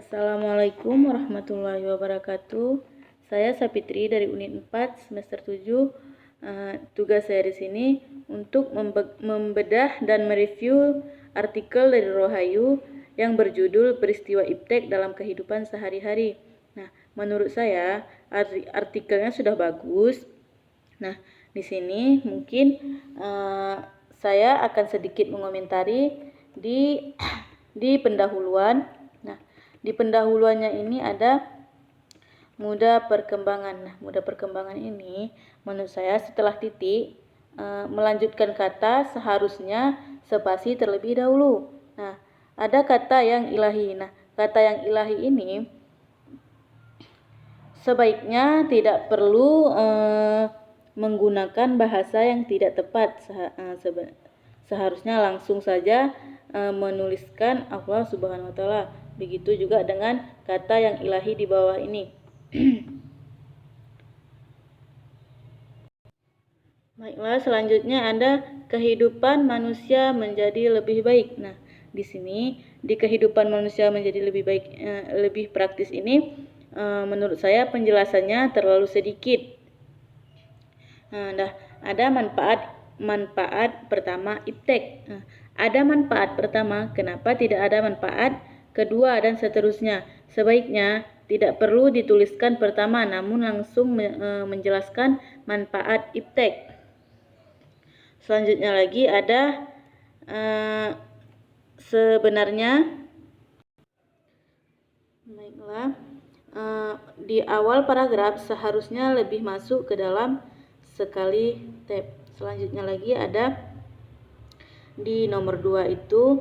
Assalamualaikum warahmatullahi wabarakatuh. Saya Sapitri dari Unit 4 semester 7. Tugas saya di sini untuk membedah dan mereview artikel dari Rohayu yang berjudul Peristiwa Iptek dalam Kehidupan Sehari-hari. Nah, menurut saya artikelnya sudah bagus. Nah, di sini mungkin saya akan sedikit mengomentari di pendahuluan. Nah, di pendahuluannya ini ada muda perkembangan. Nah, muda perkembangan ini menurut saya setelah titik melanjutkan kata seharusnya spasi terlebih dahulu. Nah, ada kata yang ilahi. Nah, kata yang ilahi ini sebaiknya tidak perlu menggunakan bahasa yang tidak tepat. Seharusnya langsung saja menuliskan Allah Subhanahu wa Ta'ala. Begitu juga dengan kata yang ilahi di bawah ini. Baiklah, selanjutnya ada kehidupan manusia menjadi lebih baik. Nah, di sini di kehidupan manusia menjadi lebih baik, lebih praktis ini, menurut saya penjelasannya terlalu sedikit. Nah, ada manfaat pertama iptek. Nah, ada manfaat pertama, kenapa tidak ada manfaat kedua dan seterusnya. Sebaiknya tidak perlu dituliskan pertama, namun langsung menjelaskan manfaat iptek. Selanjutnya lagi ada sebenarnya. Baiklah, di awal paragraf seharusnya lebih masuk ke dalam sekali tab. Selanjutnya lagi ada di nomor 2 itu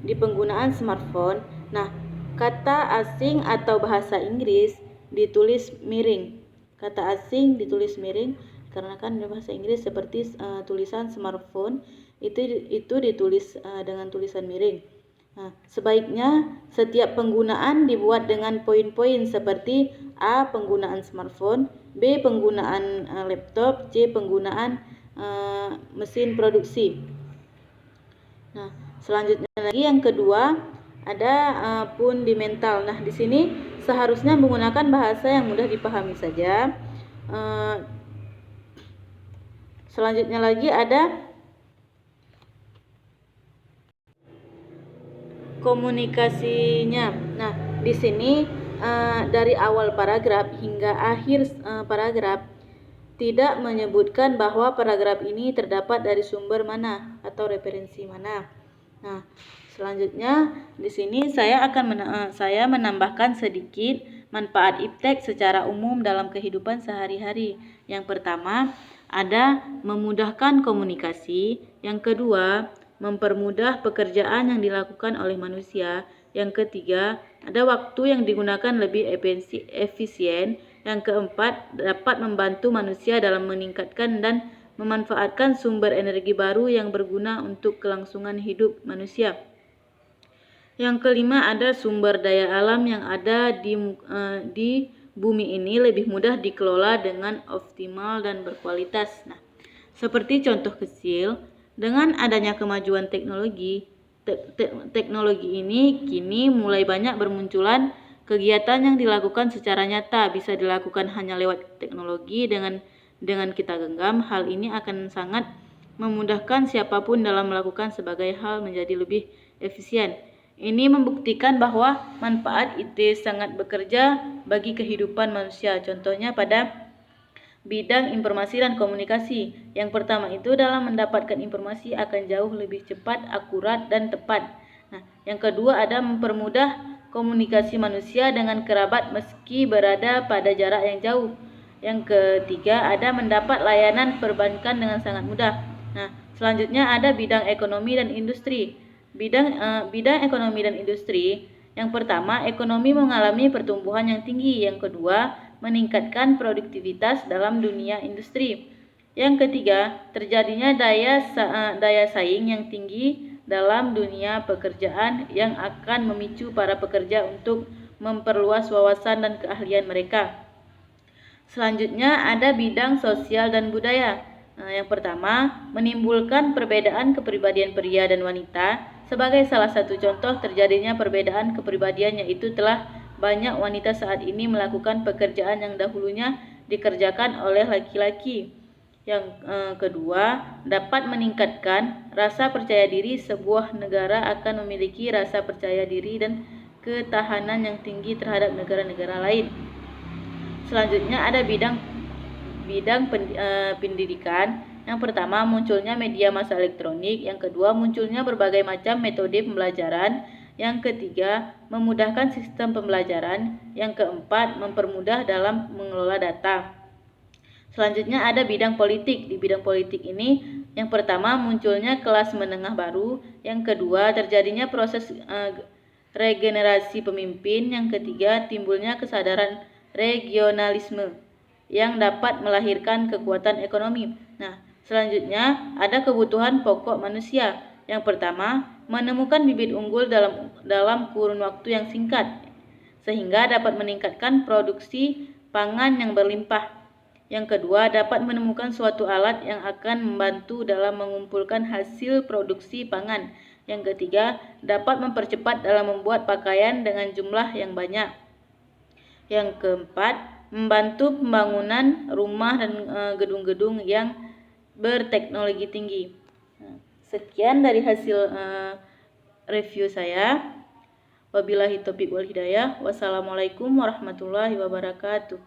di penggunaan smartphone. Nah, kata asing atau bahasa Inggris ditulis miring. Kata asing ditulis miring karena kan bahasa Inggris seperti tulisan smartphone itu ditulis dengan tulisan miring. Nah, sebaiknya setiap penggunaan dibuat dengan poin-poin seperti A. Penggunaan smartphone, B. Penggunaan laptop, C. Penggunaan mesin produksi. Nah, selanjutnya lagi yang kedua ada fundamental. Nah, di sini seharusnya menggunakan bahasa yang mudah dipahami saja. Selanjutnya lagi ada komunikasinya. Nah, di sini dari awal paragraf hingga akhir paragraf tidak menyebutkan bahwa paragraf ini terdapat dari sumber mana atau referensi mana. Nah, selanjutnya di sini saya menambahkan sedikit manfaat iptek secara umum dalam kehidupan sehari-hari. Yang pertama ada memudahkan komunikasi. Yang kedua, mempermudah pekerjaan yang dilakukan oleh manusia. Yang ketiga, ada waktu yang digunakan lebih efisien. Yang keempat, dapat membantu manusia dalam meningkatkan dan memanfaatkan sumber energi baru yang berguna untuk kelangsungan hidup manusia. Yang kelima, ada sumber daya alam yang ada di bumi ini lebih mudah dikelola dengan optimal dan berkualitas. Nah, seperti contoh kecil, dengan adanya kemajuan teknologi ini kini mulai banyak bermunculan kegiatan yang dilakukan secara nyata, bisa dilakukan hanya lewat teknologi dengan kita genggam. Hal ini akan sangat memudahkan siapapun dalam melakukan sebagai hal menjadi lebih efisien. Ini membuktikan bahwa manfaat IT sangat bekerja bagi kehidupan manusia. Contohnya pada bidang informasi dan komunikasi. Yang pertama itu dalam mendapatkan informasi akan jauh lebih cepat, akurat, dan tepat. Nah, yang kedua ada mempermudah komunikasi manusia dengan kerabat meski berada pada jarak yang jauh. Yang ketiga ada mendapat layanan perbankan dengan sangat mudah. Nah, selanjutnya ada bidang ekonomi dan industri. Bidang ekonomi dan industri. Yang pertama, ekonomi mengalami pertumbuhan yang tinggi. Yang kedua, meningkatkan produktivitas dalam dunia industri. Yang ketiga, terjadinya daya saing yang tinggi dalam dunia pekerjaan yang akan memicu para pekerja untuk memperluas wawasan dan keahlian mereka. Selanjutnya ada bidang sosial dan budaya. Yang pertama, menimbulkan perbedaan kepribadian pria dan wanita Sebagai salah satu contoh terjadinya perbedaan kepribadian, yaitu telah banyak wanita saat ini melakukan pekerjaan yang dahulunya dikerjakan oleh laki-laki. Yang kedua, dapat meningkatkan rasa percaya diri. Sebuah negara akan memiliki rasa percaya diri dan ketahanan yang tinggi terhadap negara-negara lain. Selanjutnya ada bidang pendidikan. Yang pertama, munculnya media massa elektronik. Yang kedua, munculnya berbagai macam metode pembelajaran. Yang ketiga, memudahkan sistem pembelajaran. Yang keempat, mempermudah dalam mengelola data. Selanjutnya ada bidang politik. Di bidang politik ini, yang pertama, munculnya kelas menengah baru. Yang kedua, terjadinya proses regenerasi pemimpin. Yang ketiga, timbulnya kesadaran regionalisme yang dapat melahirkan kekuatan ekonomi. Nah, selanjutnya ada kebutuhan pokok manusia. Yang pertama, menemukan bibit unggul dalam kurun waktu yang singkat, sehingga dapat meningkatkan produksi pangan yang berlimpah. Yang kedua, dapat menemukan suatu alat yang akan membantu dalam mengumpulkan hasil produksi pangan. Yang ketiga, dapat mempercepat dalam membuat pakaian dengan jumlah yang banyak. Yang keempat, membantu pembangunan rumah dan gedung-gedung yang berteknologi tinggi. Sekian dari hasil review saya. Wabillahi taufiq wal hidayah. Wassalamualaikum warahmatullahi wabarakatuh.